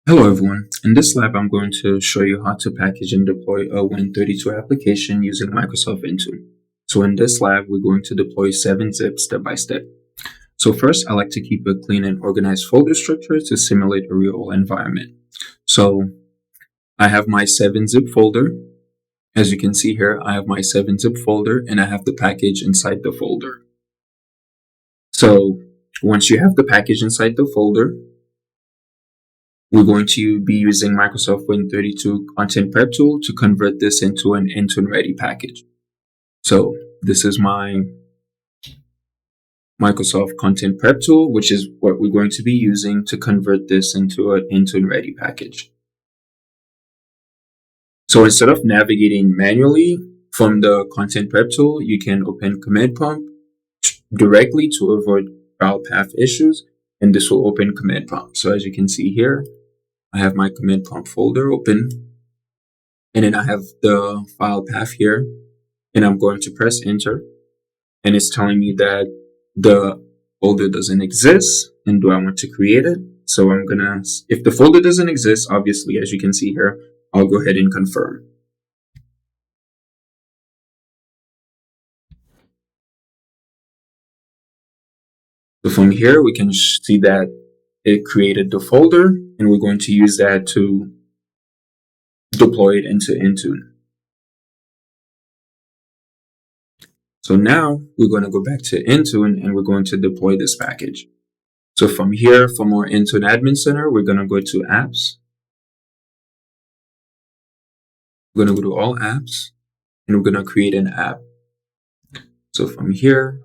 Hello everyone, in this lab I'm going to show you how to package and deploy a Win32 application using Microsoft Intune. So in this lab we're going to deploy 7-zip step by step. So first I like to keep a clean and organized folder structure to simulate a real environment. So I have my 7-zip folder. As you can see here, I have my 7-zip folder and I have the package inside the folder. So once you have the package inside the folder, we're going to be using Microsoft Win32 Content Prep Tool to convert this into an Intune ready package. So this is my Microsoft Content Prep Tool, which is what we're going to be using to convert this into an Intune ready package. So instead of navigating manually from the Content Prep Tool, you can open Command Prompt directly to avoid file path issues, and this will open Command Prompt. So as you can see here, I have my command prompt folder open, and then I have the file path here, and I'm going to press enter, and it's telling me that the folder doesn't exist, and do I want to create it? So I'm gonna, if the folder doesn't exist, obviously, as you can see here, I'll go ahead and confirm. So from here, we can see that it created the folder, and we're going to use that to deploy it into Intune. So now we're going to go back to Intune and we're going to deploy this package. So from here, from our Intune Admin Center, we're going to go to Apps. We're going to go to All Apps, and we're going to create an app. So from here,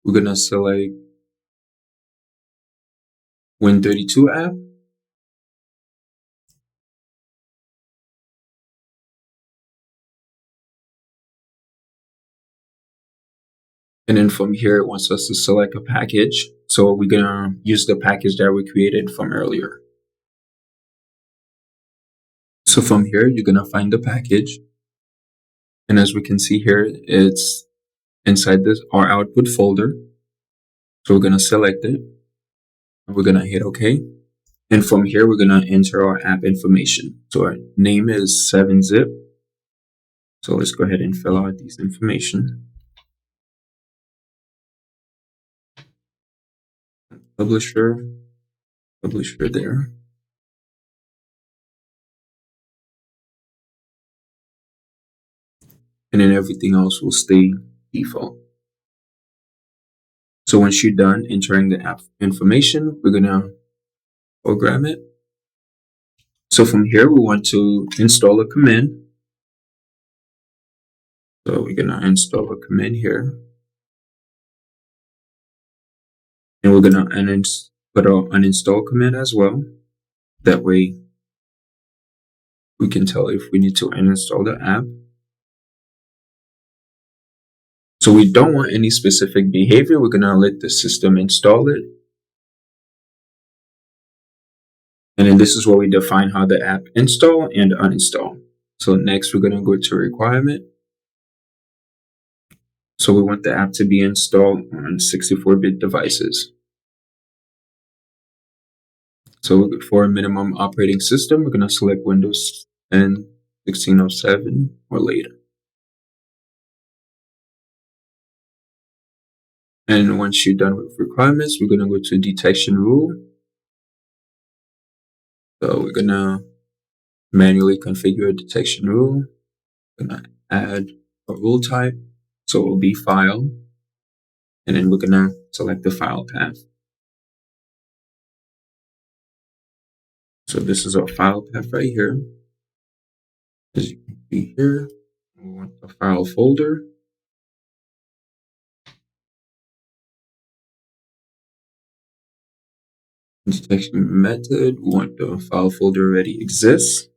we're going to select Win32 app. And then from here, it wants us to select a package. So we're going to use the package that we created from earlier. So from here, you're going to find the package. And as we can see here, it's inside this our output folder. So we're going to select it. And we're going to hit OK. And from here, we're going to enter our app information. So our name is 7-zip. So let's go ahead and fill out these information. Publisher there. And then everything else will stay default. So once you're done entering the app information, we're going to program it. So from here, we want to install a command. So we're going to install a command here. And we're going to put our uninstall command as well. That way, we can tell if we need to uninstall the app. So we don't want any specific behavior. We're going to let the system install it. And then this is where we define how the app install and uninstall. So next, we're going to go to requirement. So we want the app to be installed on 64-bit devices. So for a minimum operating system, we're going to select Windows 10, 1607 or later. And once you're done with requirements, we're going to go to detection rule. So we're going to manually configure a detection rule. We're going to add a rule type. So it will be file. And then we're going to select the file path. So this is our file path right here. As you can see here, we want the file folder. Detection method, we want the file folder already exists.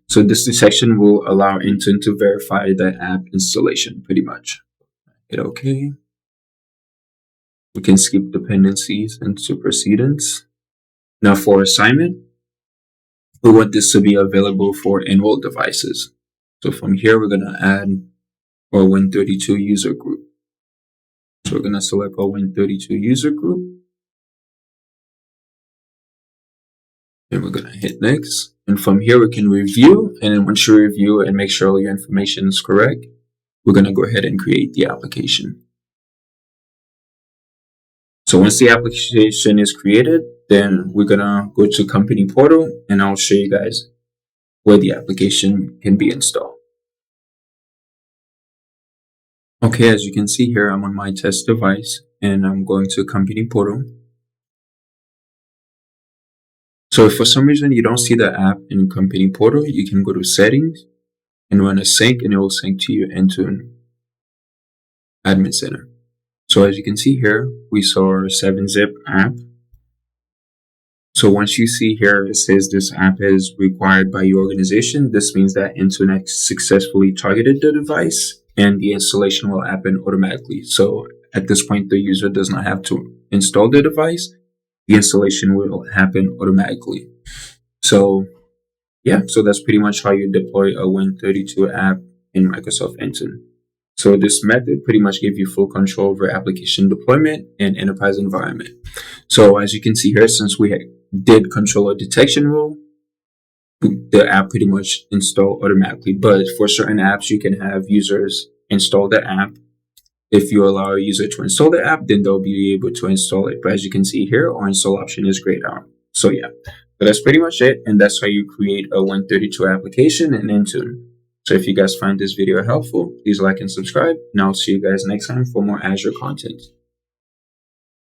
So this detection will allow Intune to verify the app installation pretty much. Hit OK. We can skip dependencies and supersedence. Now for assignment, we want this to be available for enrolled devices. So from here, we're going to add our Win32 user group. So we're going to select our Win32 user group. And we're going to hit next. And from here, we can review. And then once you review and make sure all your information is correct, we're going to go ahead and create the application. So once the application is created, then we're going to go to company portal, and I'll show you guys where the application can be installed. Okay, as you can see here, I'm on my test device and I'm going to company portal. So if for some reason you don't see the app in company portal, you can go to settings and run a sync, and it will sync to your Intune admin center. So as you can see here, we saw our 7-zip app. So once you see here, it says this app is required by your organization. This means that Intune successfully targeted the device and the installation will happen automatically. So at this point, the user does not have to install the device. The installation will happen automatically. So yeah, so that's pretty much how you deploy a Win32 app in Microsoft Intune. So this method pretty much gives you full control over application deployment and enterprise environment. So as you can see here, since we did controller detection rule, the app pretty much install automatically. But for certain apps, you can have users install the app. If you allow a user to install the app, then they'll be able to install it. But as you can see here, our install option is grayed out. So yeah, but that's pretty much it. And that's how you create a Win32 application in Intune. So if you guys find this video helpful, please like and subscribe. And I'll see you guys next time for more Azure content.